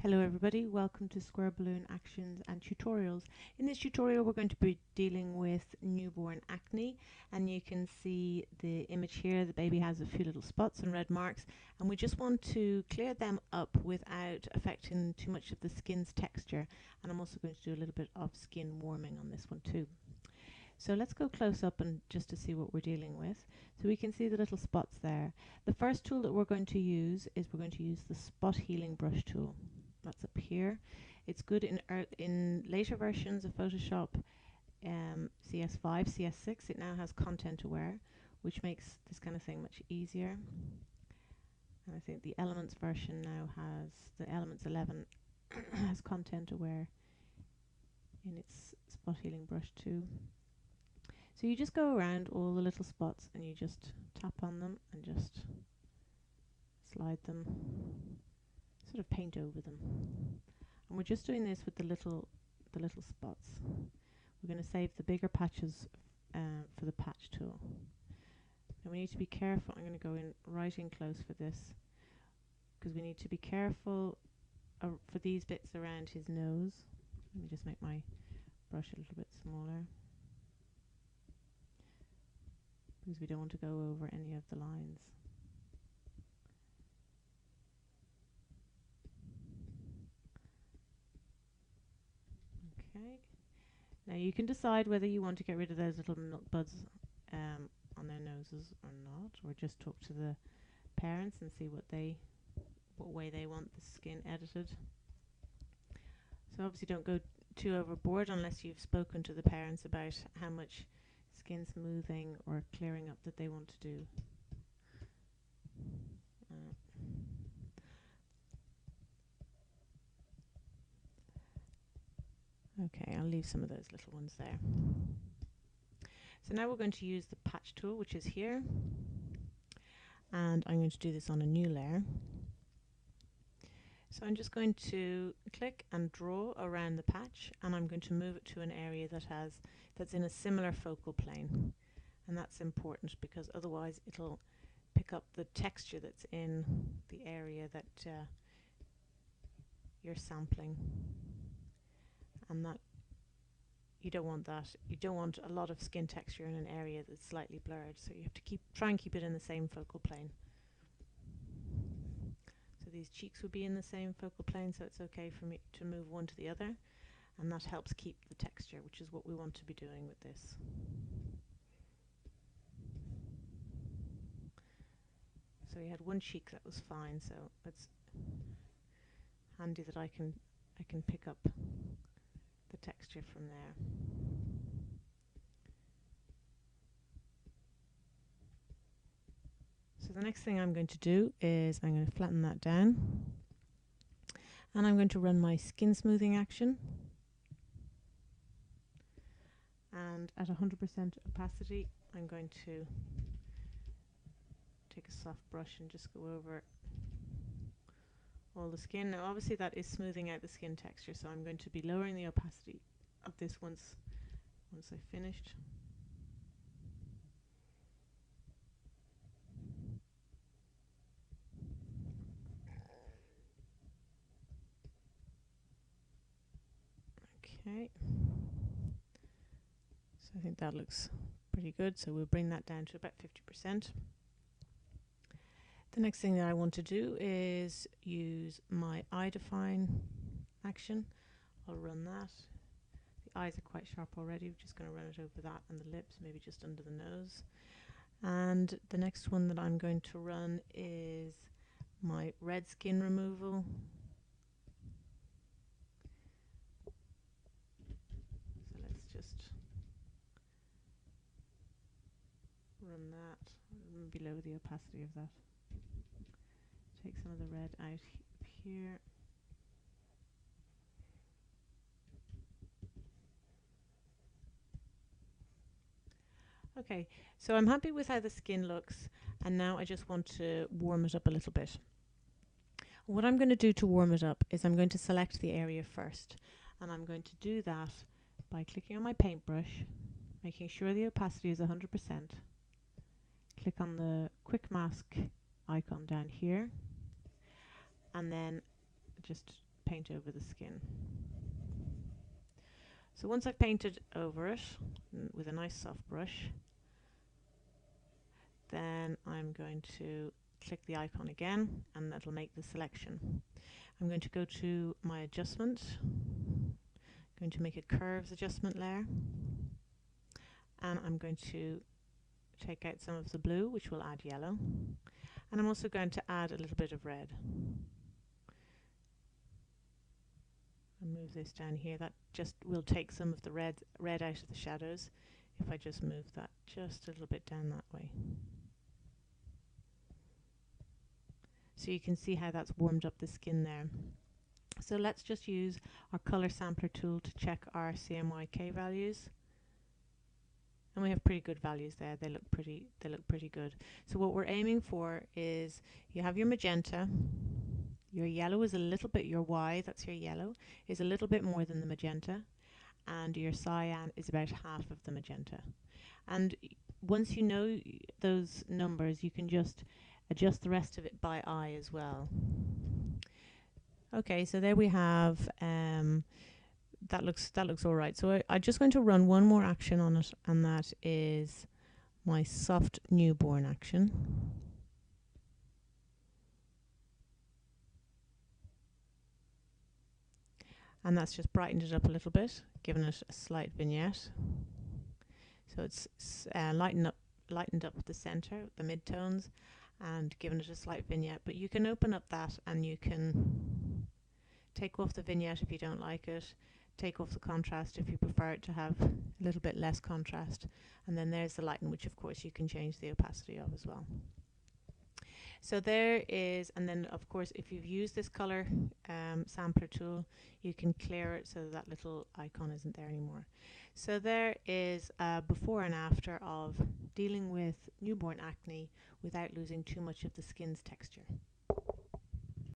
Hello everybody, welcome to Square Balloon Actions and Tutorials. In this tutorial we're going to be dealing with newborn acne, and you can see the image here. The baby has a few little spots and red marks, and we just want to clear them up without affecting too much of the skin's texture. And I'm also going to do a little bit of skin warming on this one too. So let's go close up and just to see what we're dealing with. So we can see the little spots there. The first tool that we're going to use is the spot healing brush tool. That's up here. It's good in later versions of Photoshop, CS5, CS6. It now has content aware, which makes this kind of thing much easier. And I think the Elements version now has, the Elements 11 has content aware in its spot healing brush too. So you just go around all the little spots and you just tap on them and just slide them, sort of paint over them. And we're just doing this with the little spots. We're going to save the bigger patches for the patch tool. Now we need to be careful. I'm going to go in right in close for this, because we need to be careful for these bits around his nose. Let me just make my brush a little bit smaller, because we don't want to go over any of the lines. Okay. Now you can decide whether you want to get rid of those little milk buds on their noses or not, or just talk to the parents and see what way they want the skin edited. So obviously don't go too overboard unless you've spoken to the parents about how much skin smoothing or clearing up that they want to do. Okay, I'll leave some of those little ones there. So now we're going to use the patch tool, which is here, and I'm going to do this on a new layer. So I'm just going to click and draw around the patch, and I'm going to move it to an area that's in a similar focal plane. And that's important because otherwise it'll pick up the texture that's in the area that you're sampling. And that you don't want that. You don't want a lot of skin texture in an area that's slightly blurred, so you have to try and keep it in the same focal plane. So these cheeks would be in the same focal plane, so it's okay for me to move one to the other, and that helps keep the texture, which is what we want to be doing with this. So we had one cheek that was fine, so it's handy that I can pick up the texture from there. So the next thing I'm going to do is I'm going to flatten that down, and I'm going to run my skin smoothing action, and at 100% opacity I'm going to take a soft brush and just go over all the skin. Now obviously that is smoothing out the skin texture, so I'm going to be lowering the opacity of this once I've finished. Okay, so I think that looks pretty good, so we'll bring that down to about 50%. The next thing that I want to do is use my eye define action. I'll run that. The eyes are quite sharp already. We're just going to run it over that and the lips, maybe just under the nose. And the next one that I'm going to run is my red skin removal. So let's just run that below the opacity of that. Take some of the red out here. Okay, so I'm happy with how the skin looks, and now I just want to warm it up a little bit. What I'm going to do to warm it up is I'm going to select the area first, and I'm going to do that by clicking on my paintbrush, making sure the opacity is 100%. Click on the quick mask icon down here, and then just paint over the skin. So once I've painted over it with a nice soft brush, then I'm going to click the icon again and that'll make the selection. I'm going to go to my adjustment, going to make a curves adjustment layer, and I'm going to take out some of the blue, which will add yellow, and I'm also going to add a little bit of red. I'll move this down here. That just will take some of the red out of the shadows if I just move that just a little bit down that way. So you can see how that's warmed up the skin there. So let's just use our color sampler tool to check our CMYK values. And we have pretty good values there. They look pretty good. So what we're aiming for is you have your magenta, your yellow is a little bit, your Y, that's your yellow, is a little bit more than the magenta, and your cyan is about half of the magenta. And once you know those numbers, you can just adjust the rest of it by eye as well. Okay, so there we have that looks all right. So I'm just going to run one more action on it, and that is my soft newborn action. And that's just brightened it up a little bit, given it a slight vignette. So it's lightened up the center, the midtones, and given it a slight vignette. But you can open up that and you can take off the vignette if you don't like it, take off the contrast if you prefer it to have a little bit less contrast, and then there's the lighten, which of course you can change the opacity of as well. So there is, and then of course if you've used this color sampler tool, you can clear it so that little icon isn't there anymore. So there is a before and after of dealing with newborn acne without losing too much of the skin's texture.